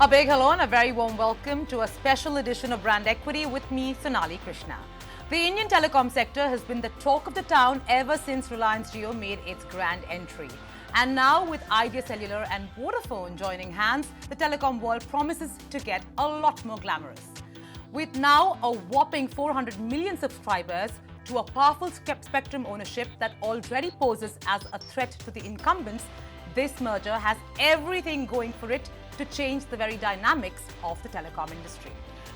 A big hello and a very warm welcome to a special edition of Brand Equity with me, Sonali Krishna. The Indian telecom sector has been the talk of the town ever since Reliance Jio made its grand entry. And now with Idea Cellular and Vodafone joining hands, the telecom world promises to get a lot more glamorous. With now a whopping 400 million subscribers to a powerful spectrum ownership that already poses as a threat to the incumbents, this merger has everything going for it to change the very dynamics of the telecom industry.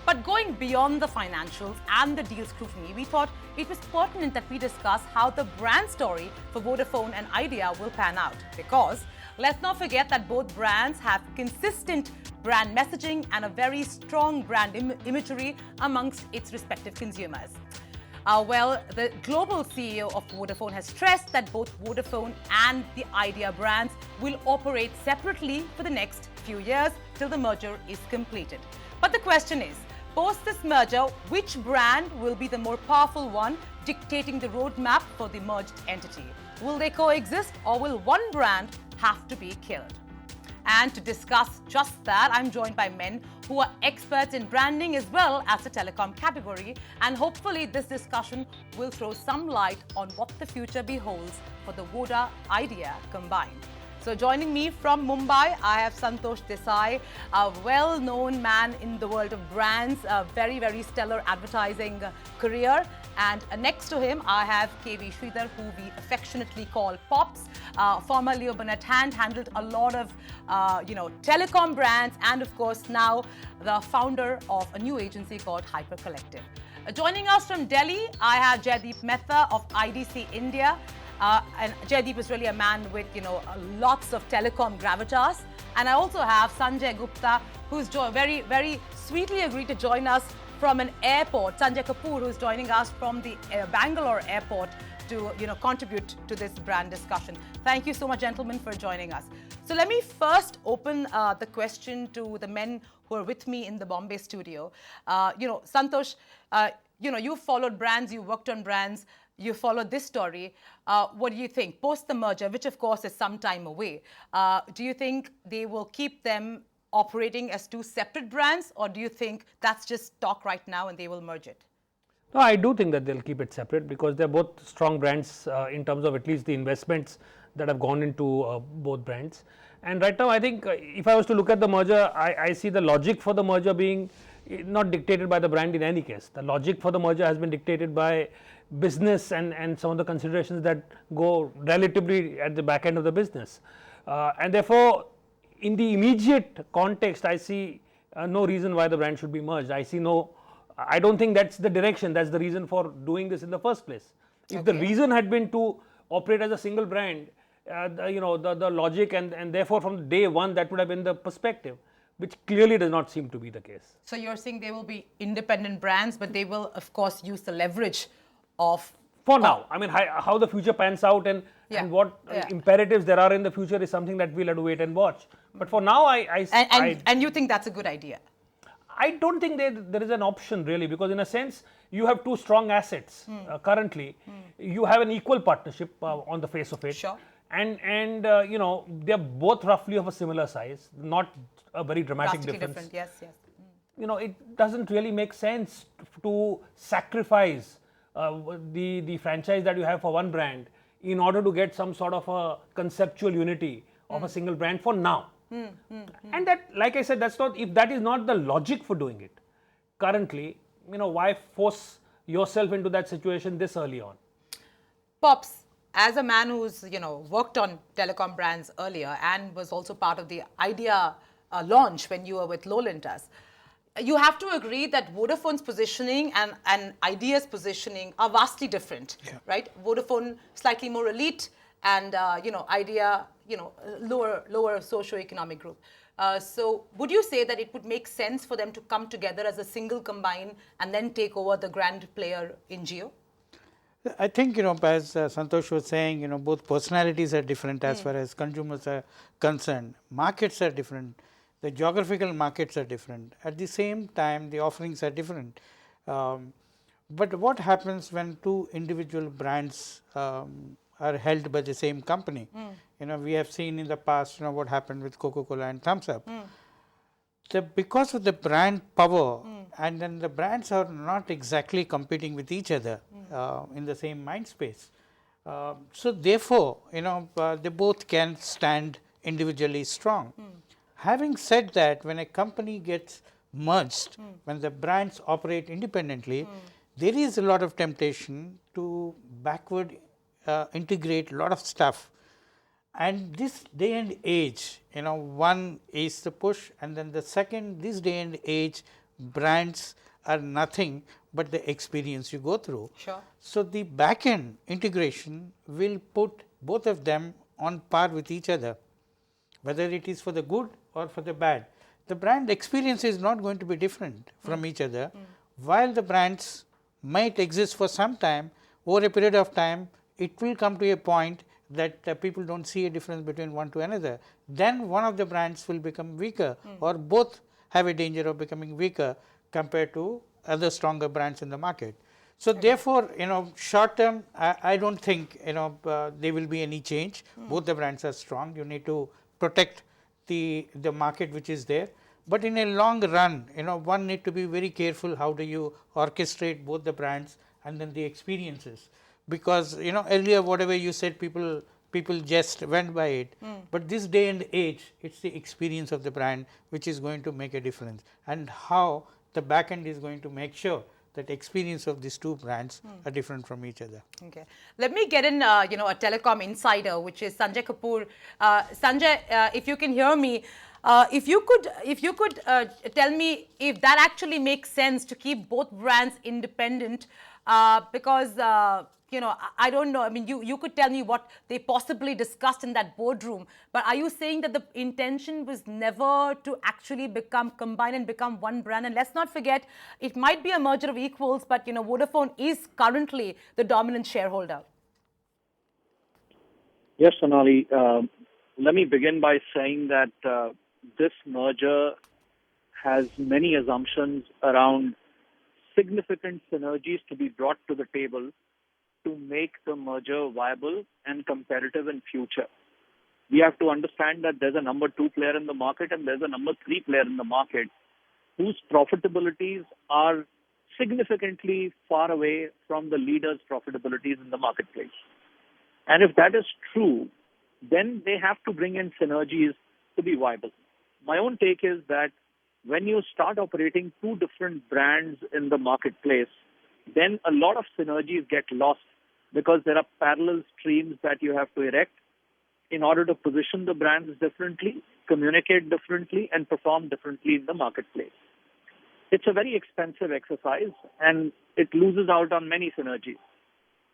But going beyond the financials and the deal scrutiny, we thought it was pertinent that we discuss how the brand story for Vodafone and Idea will pan out. Because let's not forget that both brands have consistent brand messaging and a very strong brand imagery amongst its respective consumers. The global CEO of Vodafone has stressed that both Vodafone and the Idea brands will operate separately for the next few years till the merger is completed. But the question is, post this merger, which brand will be the more powerful one dictating the roadmap for the merged entity? Will they coexist or will one brand have to be killed? And to discuss just that, I'm joined by men who are experts in branding as well as the telecom category. And hopefully this discussion will throw some light on what the future beholds for the Voda-Idea combined. So joining me from Mumbai, I have Santosh Desai, a well-known man in the world of brands, a very, very stellar advertising career. And next to him, I have KV Sridhar, who we affectionately call Pops. Former Leo Burnett handled a lot of, telecom brands, and of course now the founder of a new agency called Hyper Collective. Joining us from Delhi, I have Jaideep Mehta of IDC India. And Jaideep is really a man with, lots of telecom gravitas. And I also have Sanjay Gupta, who's very, very sweetly agreed to join us from an airport. Sanjay Kapoor, who's joining us from the Bangalore airport to, contribute to this brand discussion. Thank you so much, gentlemen, for joining us. So let me first open the question to the men who are with me in the Bombay studio. Santosh, you've followed brands, you've worked on brands. You followed this story. What do you think? Post the merger, which of course is some time away, do you think they will keep them operating as two separate brands, or do you think that's just talk right now and they will merge it? No, I do think that they'll keep it separate because they're both strong brands in terms of at least the investments that have gone into both brands. And right now, I think if I was to look at the merger, I see the logic for the merger being not dictated by the brand in any case. The logic for the merger has been dictated by business and some of the considerations that go relatively at the back end of the business. And therefore, in the immediate context, I see no reason why the brand should be merged. I don't think that's the direction, that's the reason for doing this in the first place. If the reason had been to operate as a single brand, the logic and therefore from day one, that would have been the perspective, which clearly does not seem to be the case. So you're saying they will be independent brands, but they will, of course, use the leverage of... For now. I mean, how the future pans out and what imperatives there are in the future is something that we'll have to wait and watch. But for now, And you think that's a good idea? I don't think there is an option really, because in a sense, you have two strong assets currently. You have an equal partnership on the face of it. Sure. And they're both roughly of a similar size, not a very dramatic difference. Different, yes. It doesn't really make sense to sacrifice the franchise that you have for one brand in order to get some sort of a conceptual unity of a single brand for now. And that, like I said, if that is not the logic for doing it currently, why force yourself into that situation this early on? Pops, as a man who's, worked on telecom brands earlier and was also part of the Idea launch when you were with Lowlintas, you have to agree that Vodafone's positioning and Idea's positioning are vastly different, right? Vodafone slightly more elite and, Idea, lower socio-economic group. So would you say that it would make sense for them to come together as a single combine and then take over the grand player in Jio? I think, as Santosh was saying, both personalities are different as far as consumers are concerned. Markets are different. The geographical markets are different. At the same time, the offerings are different. But what happens when two individual brands are held by the same company? We have seen in the past, what happened with Coca-Cola and Thumbs Up. because of the brand power, and then the brands are not exactly competing with each other in the same mind space. So therefore, they both can stand individually strong. Having said that, when a company gets merged, when the brands operate independently, there is a lot of temptation to backward integrate a lot of stuff. And this day and age, one is the push, and then the second, this day and age, brands are nothing but the experience you go through. Sure. So the back end integration will put both of them on par with each other, whether it is for the good or for the bad. The brand experience is not going to be different from each other. While the brands might exist for some time, over a period of time, it will come to a point that people don't see a difference between one to another. Then one of the brands will become weaker, or both have a danger of becoming weaker compared to other stronger brands in the market. So therefore, short term, I don't think there will be any change. Both the brands are strong. You need to protect the market which is there. But in a long run, one need to be very careful how do you orchestrate both the brands and then the experiences. Because earlier whatever you said, people just went by it. But this day and age, it's the experience of the brand which is going to make a difference, and how the back end is going to make sure that experience of these two brands are different from each other. Okay, let me get in a telecom insider, which is Sanjay Kapoor. Sanjay, if you can hear me, if you could tell me if that actually makes sense to keep both brands independent, because I don't know. I mean, you could tell me what they possibly discussed in that boardroom, but are you saying that the intention was never to actually combine and become one brand? And let's not forget, it might be a merger of equals, but Vodafone is currently the dominant shareholder. Yes, Sonali. Let me begin by saying that this merger has many assumptions around significant synergies to be brought to the table to make the merger viable and competitive in future. We have to understand that there's a number 2 player in the market and there's a number 3 player in the market whose profitabilities are significantly far away from the leaders' profitabilities in the marketplace. And if that is true, then they have to bring in synergies to be viable. My own take is that when you start operating 2 different brands in the marketplace, then a lot of synergies get lost because there are parallel streams that you have to erect in order to position the brands differently, communicate differently, and perform differently in the marketplace. It's a very expensive exercise and it loses out on many synergies.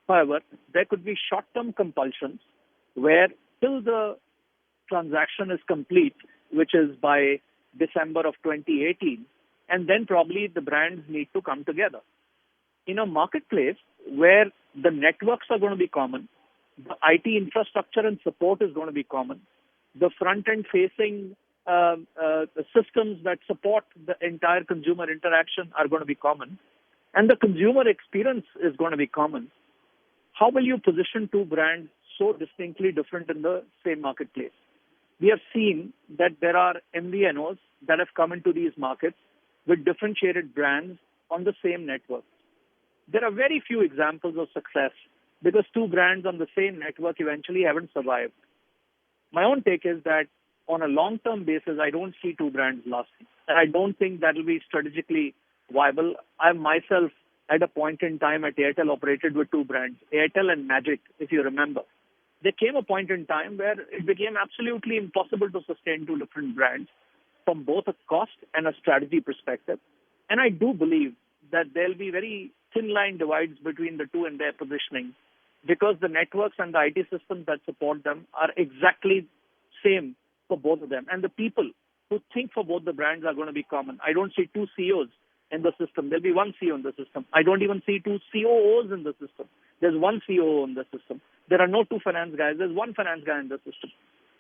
However, there could be short-term compulsions where till the transaction is complete, which is by December of 2018, and then probably the brands need to come together. In a marketplace where the networks are going to be common, the IT infrastructure and support is going to be common, the front-end facing systems that support the entire consumer interaction are going to be common, and the consumer experience is going to be common, how will you position 2 brands so distinctly different in the same marketplace? We have seen that there are MVNOs that have come into these markets with differentiated brands on the same network. There are very few examples of success because 2 brands on the same network eventually haven't survived. My own take is that on a long-term basis, I don't see 2 brands lasting. And I don't think that will be strategically viable. I myself, at a point in time at Airtel, operated with 2 brands, Airtel and Magic, if you remember. There came a point in time where it became absolutely impossible to sustain 2 different brands from both a cost and a strategy perspective. And I do believe that there'll be very thin line divides between the 2 and their positioning because the networks and the IT systems that support them are exactly same for both of them. And the people who think for both the brands are going to be common. I don't see 2 CEOs in the system. There'll be 1 CEO in the system. I don't even see 2 COOs in the system. There's 1 COO in the system. There are no 2 finance guys. There's 1 finance guy in the system.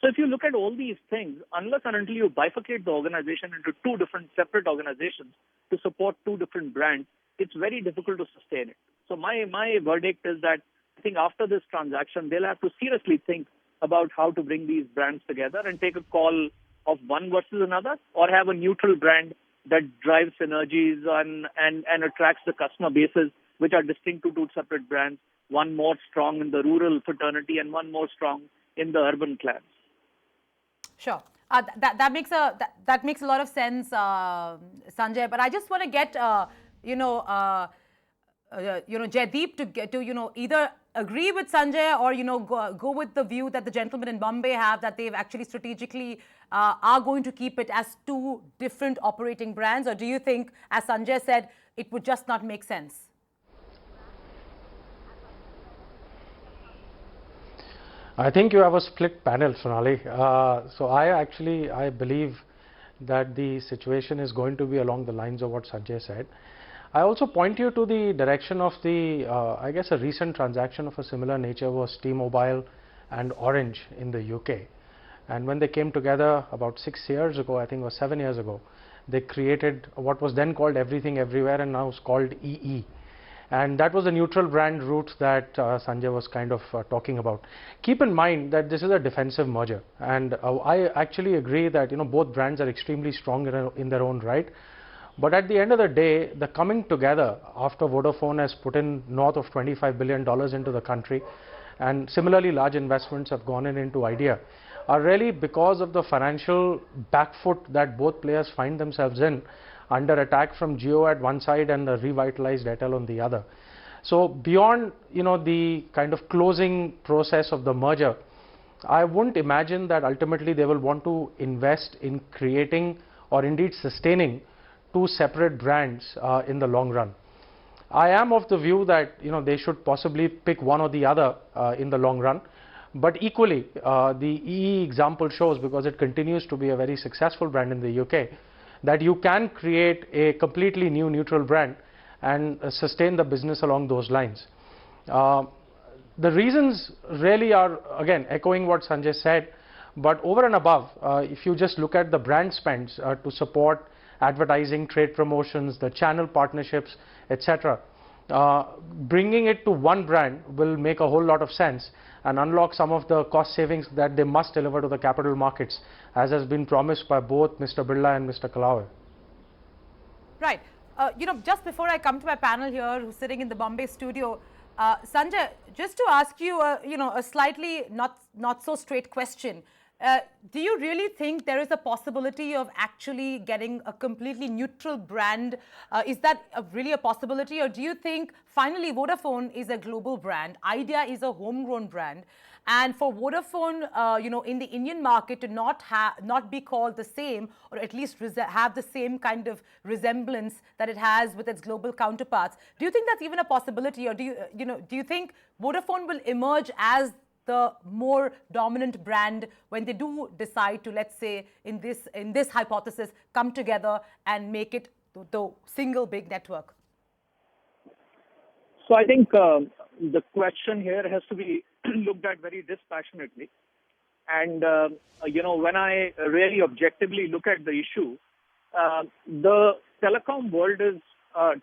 So if you look at all these things, unless and until you bifurcate the organization into 2 different separate organizations to support 2 different brands, it's very difficult to sustain it. So my verdict is that I think after this transaction, they'll have to seriously think about how to bring these brands together and take a call of one versus another, or have a neutral brand that drives synergies and attracts the customer bases, which are distinct to two separate brands, one more strong in the rural fraternity and one more strong in the urban clans? Sure. That makes a lot of sense, Sanjay. But I just want to get Jaideep to either agree with Sanjay or go with the view that the gentlemen in Bombay have, that they've actually strategically are going to keep it as two different operating brands, or do you think, as Sanjay said, it would just not make sense? I think you have a split panel, Sonali. So I believe that the situation is going to be along the lines of what Sanjay said. I also point you to the direction of the, I guess a recent transaction of a similar nature was T-Mobile and Orange in the UK. And when they came together about 6 years ago, I think it was 7 years ago, they created what was then called Everything Everywhere and now is called EE. And that was a neutral brand route that Sanjay was kind of talking about. Keep in mind that this is a defensive merger, and I actually agree that both brands are extremely strong in their own right. But at the end of the day, the coming together after Vodafone has put in north of $25 billion into the country, and similarly large investments have gone into Idea, are really because of the financial back foot that both players find themselves in, under attack from Jio at one side and the revitalized Airtel on the other. So beyond the kind of closing process of the merger, I wouldn't imagine that ultimately they will want to invest in creating or indeed sustaining two separate brands in the long run. I am of the view that they should possibly pick one or the other in the long run. But equally, the EE example shows, because it continues to be a very successful brand in the UK, that you can create a completely new neutral brand and sustain the business along those lines. The reasons really are, again, echoing what Sanjay said, but over and above, if you just look at the brand spends to support advertising, trade promotions, the channel partnerships, etc., bringing it to one brand will make a whole lot of sense and unlock some of the cost savings that they must deliver to the capital markets, as has been promised by both Mr. Birla and Mr. Kalaway. Right. Just before I come to my panel here, who's sitting in the Bombay studio, Sanjay, just to ask you, a slightly not so straight question. Do you really think there is a possibility of actually getting a completely neutral brand? Is that really a possibility, or do you think finally Vodafone is a global brand, Idea is a homegrown brand, and for Vodafone, in the Indian market to not be called the same, or at least have the same kind of resemblance that it has with its global counterparts? Do you think that's even a possibility, or do you think Vodafone will emerge as the more dominant brand when they do decide to, let's say, in this hypothesis, come together and make it the single big network? So I think the question here has to be looked at very dispassionately. And, when I really objectively look at the issue, the telecom world is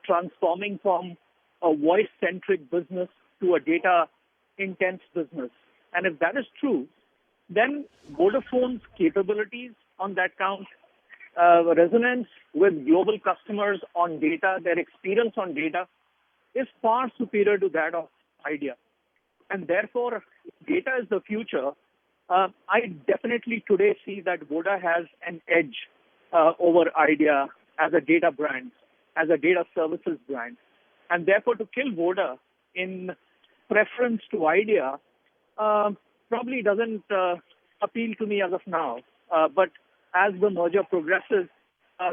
transforming from a voice-centric business to a data-intense business. And if that is true, then Vodafone's capabilities on that count, resonance with global customers on data, their experience on data, is far superior to that of Idea. And therefore, data is the future. I definitely today see that Voda has an edge over Idea as a data brand, as a data services brand. And therefore, to kill Voda in preference to Idea probably doesn't appeal to me as of now. But as the merger progresses,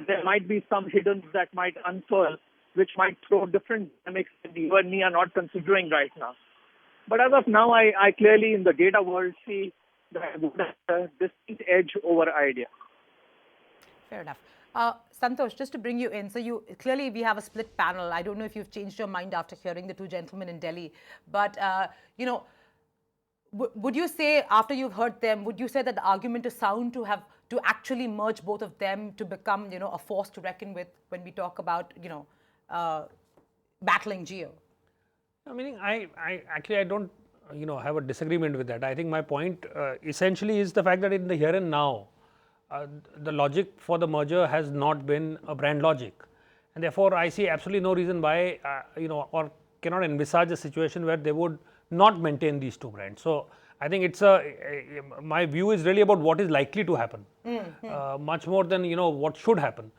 there might be some hiddens that might unfurl, which might throw different dynamics that you and me are not considering right now. But as of now, I clearly in the data world see that Voda has a distinct edge over Idea. Fair enough. Santosh, just to bring you in, so clearly we have a split panel. I don't know if you've changed your mind after hearing the two gentlemen in Delhi, but would you say, after you've heard them, would you say that the argument is sound to actually merge both of them to become a force to reckon with when we talk about battling Jio? I mean, I don't have a disagreement with that. I think my point essentially is the fact that in the here and now, the logic for the merger has not been a brand logic, and therefore I see absolutely no reason why or cannot envisage a situation where they would not maintain these two brands. So I think it's my view is really about what is likely to happen, much more than what should happen.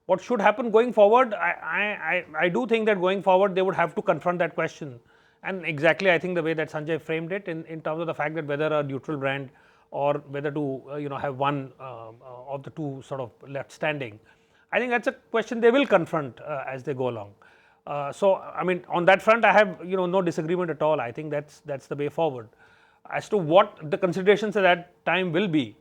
What should happen going forward? I do think that going forward they would have to confront that question, and exactly I think the way that Sanjay framed it in terms of the fact that whether a neutral brand or whether to have one of the two sort of left standing. I think that's a question they will confront as they go along. So I mean, on that front, I have no disagreement at all. I think that's the way forward. As to what the considerations at that time will be,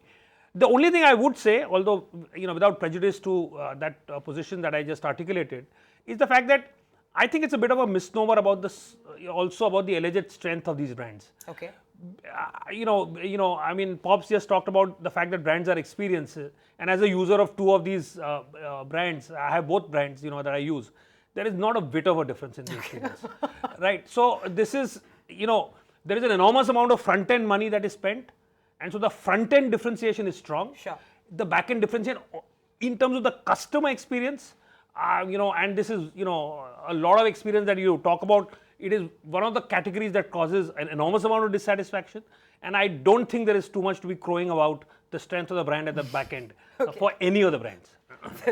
the only thing I would say, although without prejudice to that position that I just articulated, is the fact that I think it's a bit of a misnomer about this, also about the alleged strength of these brands. Okay. I mean, Pops just talked about the fact that brands are experiences, and as a user of two of these brands, I have both brands, that I use. There is not a bit of a difference in the experience, right? So this is, there is an enormous amount of front-end money that is spent, and so the front-end differentiation is strong. Sure. The back-end differentiation, in terms of the customer experience, and this is, a lot of experience that you talk about. It is one of the categories that causes an enormous amount of dissatisfaction, and I don't think there is too much to be crowing about the strength of the brand at the back end for any of the brands.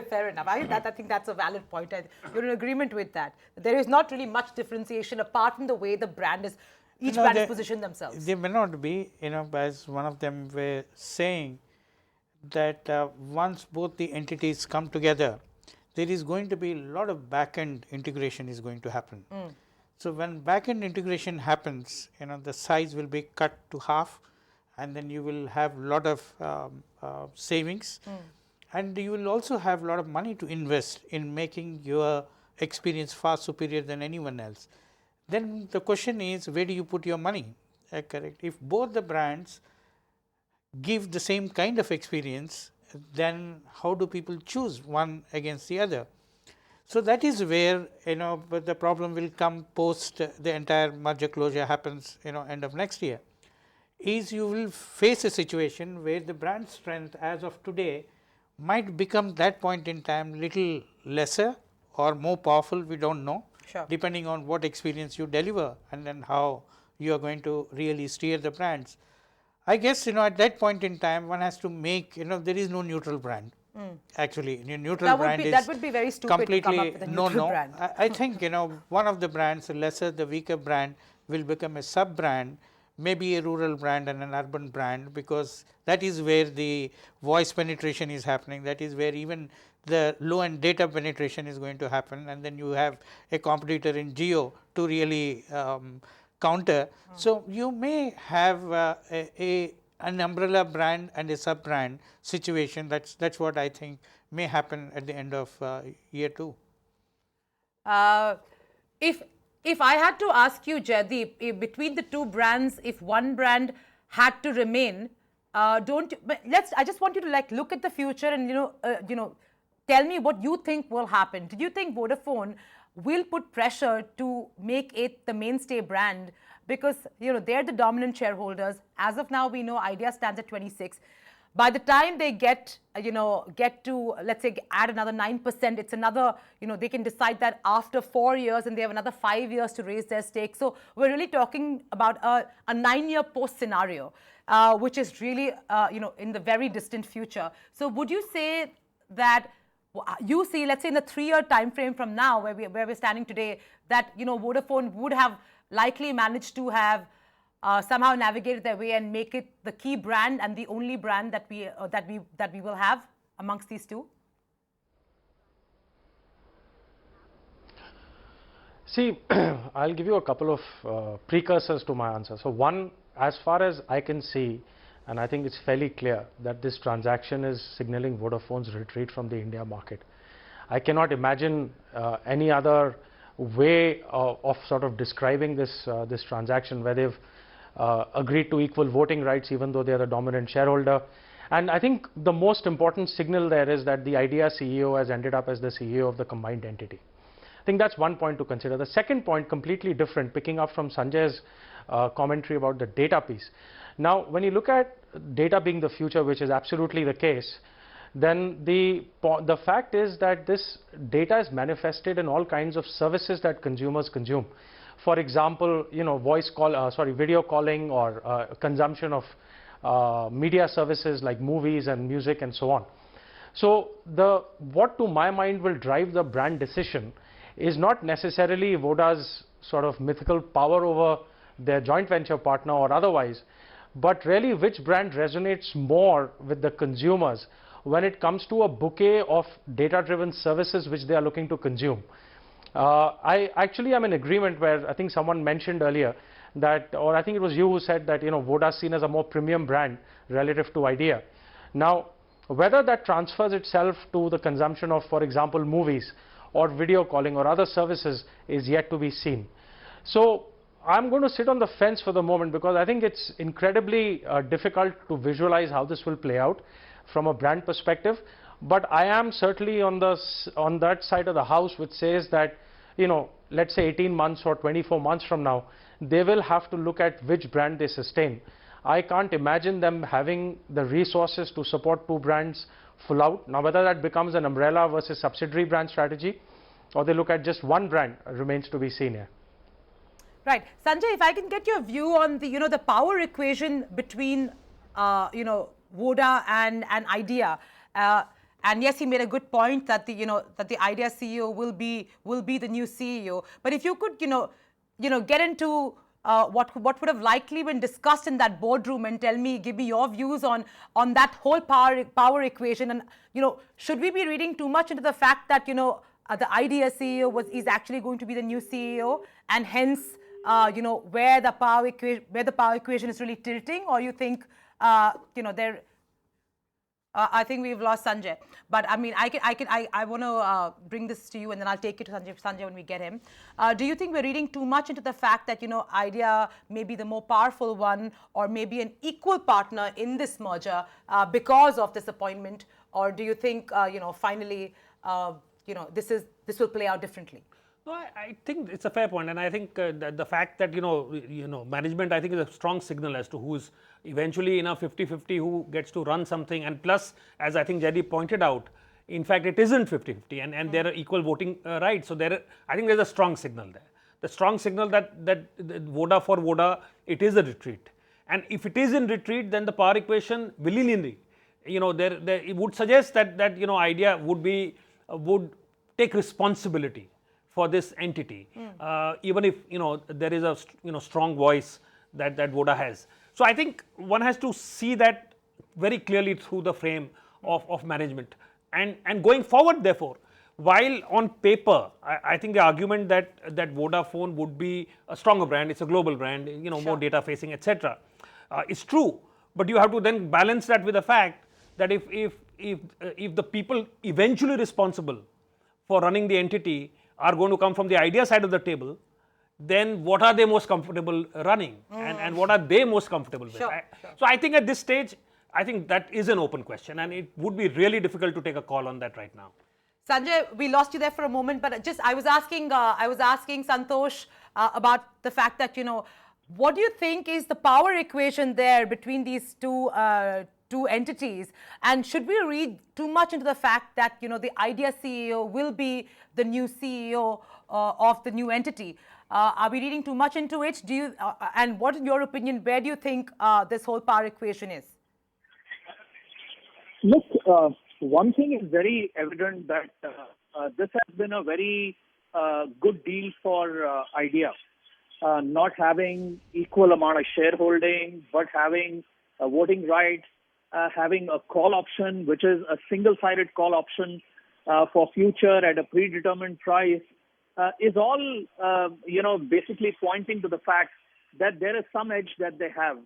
Fair enough. I think that's a valid point. You're in agreement with that. There is not really much differentiation apart from the way the brand is, each brand is positioned themselves. They may not be, as one of them were saying, that once both the entities come together, there is going to be a lot of back-end integration is going to happen. So when back-end integration happens, the size will be cut to half, and then you will have a lot of savings, and you will also have a lot of money to invest in making your experience far superior than anyone else. Then the question is, where do you put your money? Correct. If both the brands give the same kind of experience, then how do people choose one against the other? So that is where but the problem will come post the entire merger closure happens end of next year, is you will face a situation where the brand strength as of today might become that point in time little lesser or more powerful, we don't know. Sure. Depending on what experience you deliver and then how you are going to really steer the brands. I guess at that point in time one has to make there is no neutral brand. Actually, neutral brand is that would be very stupid completely to come up with a neutral brand. I think one of the brands, the lesser, the weaker brand, will become a sub brand, maybe a rural brand and an urban brand, because that is where the voice penetration is happening. That is where even the low end data penetration is going to happen, and then you have a competitor in Geo to really counter. So you may have an umbrella brand and a sub brand situation. That's what I think may happen at the end of year 2. If I had to ask you, Jaideep, if between the two brands, if one brand had to remain, I just want you to look at the future and tell me what you think will happen. Did you think Vodafone will put pressure to make it the mainstay brand? Because they're the dominant shareholders. As of now, we know Idea stands at 26. By the time they get to, let's say, add another 9%, it's another, they can decide that after 4 years, and they have another 5 years to raise their stake. So we're really talking about a 9-year post scenario, which is really, in the very distant future. So would you say that you see, let's say in the 3-year time frame from now, where we're standing today, that Vodafone would have likely managed to have somehow navigated their way and make it the key brand and the only brand that we will have amongst these two? See, I'll give you a couple of precursors to my answer. So one, as far as I can see, and I think it's fairly clear that this transaction is signaling Vodafone's retreat from the India market. I cannot imagine any other way of sort of describing this transaction, where they've agreed to equal voting rights even though they are the dominant shareholder. And I think the most important signal there is that the Idea CEO has ended up as the CEO of the combined entity. I think that's one point to consider. The second point, completely different, picking up from Sanjay's commentary about the data piece. Now, when you look at data being the future, which is absolutely the case, then the fact is that this data is manifested in all kinds of services that consumers consume. For example, video calling or consumption of media services like movies and music and so on. So what to my mind will drive the brand decision is not necessarily Voda's sort of mythical power over their joint venture partner or otherwise, but really which brand resonates more with the consumers when it comes to a bouquet of data-driven services which they are looking to consume. I actually am in agreement where I think someone mentioned earlier that, or I think it was you who said that, Voda is seen as a more premium brand relative to Idea. Now, whether that transfers itself to the consumption of, for example, movies or video calling or other services is yet to be seen. So I'm going to sit on the fence for the moment because I think it's incredibly difficult to visualize how this will play out from a brand perspective. But I am certainly on that side of the house which says that, let's say 18 months or 24 months from now, they will have to look at which brand they sustain. I can't imagine them having the resources to support two brands full out. Now, whether that becomes an umbrella versus subsidiary brand strategy or they look at just one brand remains to be seen here. Right. Sanjay, if I can get your view on the, the power equation between, Voda and Idea. And yes, he made a good point that the Idea CEO will be the new CEO. But if you could, get into what would have likely been discussed in that boardroom and give me your views on that whole power equation. And, should we be reading too much into the fact that, the Idea CEO is actually going to be the new CEO, and hence, where the power equation is really tilting, or you think, I think we've lost Sanjay, but I mean, I want to bring this to you, and then I'll take it to Sanjay when we get him. Do you think we're reading too much into the fact that, Idea may be the more powerful one, or maybe an equal partner in this merger because of this appointment, or do you think, finally, this will play out differently? No, I think it's a fair point, and I think that the fact that management, I think, is a strong signal as to who's eventually in a 50-50 who gets to run something. And plus, as I think Jaideep pointed out, in fact it isn't 50-50, and there are equal voting rights. So I think there's a strong signal there. The strong signal that Voda for Voda, it is a retreat, and if it is in retreat, then the power equation willy-nilly, it would suggest that Idea would take responsibility for this entity, even if there is a strong voice that Voda has. So I think one has to see that very clearly through the frame of management, and going forward. Therefore, while on paper, I think the argument that Vodafone would be a stronger brand, it's a global brand, Sure. more data facing, etc., is true. But you have to then balance that with the fact that if the people eventually responsible for running the entity are going to come from the Idea side of the table, then what are they most comfortable running, and what are they most comfortable with? Sure. So I think at this stage, I think that is an open question, and it would be really difficult to take a call on that right now. Sanjay, we lost you there for a moment, but I was asking Santosh about the fact that, what do you think is the power equation there between these two entities, and should we read too much into the fact that the Idea CEO will be the new CEO of the new entity? Are we reading too much into it? And what, in your opinion, where do you think this whole power equation is? Look, one thing is very evident that this has been a very good deal for Idea, not having equal amount of shareholding, but having voting rights, having a call option, which is a single-sided call option for future at a predetermined price, is all, basically pointing to the fact that there is some edge that they have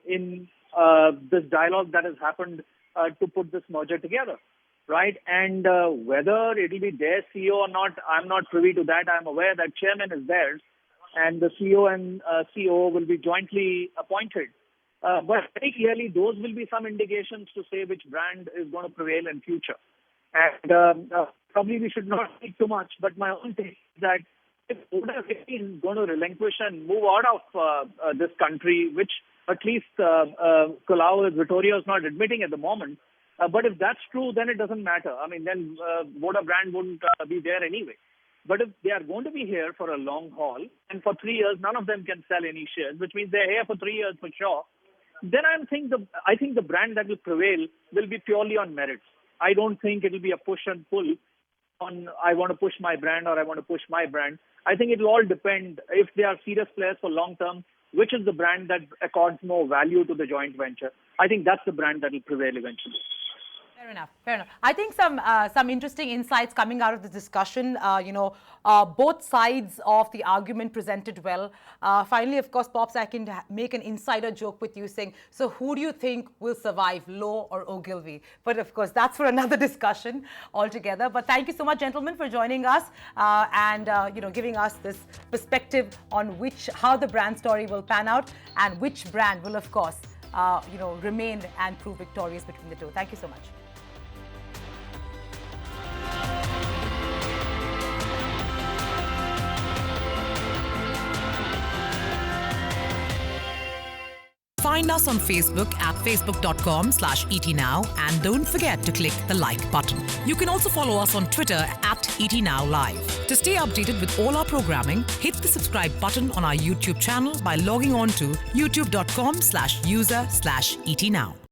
in this dialogue that has happened to put this merger together, right? And whether it will be their CEO or not, I'm not privy to that. I'm aware that chairman is theirs, and the CEO and COO will be jointly appointed. But very clearly, those will be some indications to say which brand is going to prevail in future. And probably we should not speak too much, but my own take is that if Voda is going to relinquish and move out of this country, which at least Vittorio is not admitting at the moment, But if that's true, then it doesn't matter. I mean, then Voda brand wouldn't be there anyway. But if they are going to be here for a long haul, and for 3 years, none of them can sell any shares, which means they're here for 3 years for sure, then I think the brand that will prevail will be purely on merits. I don't think it will be a push and pull on I want to push my brand or I want to push my brand. I think it will all depend if they are serious players for long term, which is the brand that accords more value to the joint venture. I think that's the brand that will prevail eventually. Fair enough. Fair enough. I think some interesting insights coming out of this discussion. Both sides of the argument presented well. Finally, of course, Pops, I can make an insider joke with you saying, so who do you think will survive, Lowe or Ogilvy? But of course, that's for another discussion altogether. But thank you so much, gentlemen, for joining us and giving us this perspective on how the brand story will pan out and which brand will, of course, remain and prove victorious between the two. Thank you so much. Find us on Facebook at facebook.com/ETNow and don't forget to click the like button. You can also follow us on Twitter at ETNowLive. To stay updated with all our programming, hit the subscribe button on our YouTube channel by logging on to youtube.com/user/ETNow.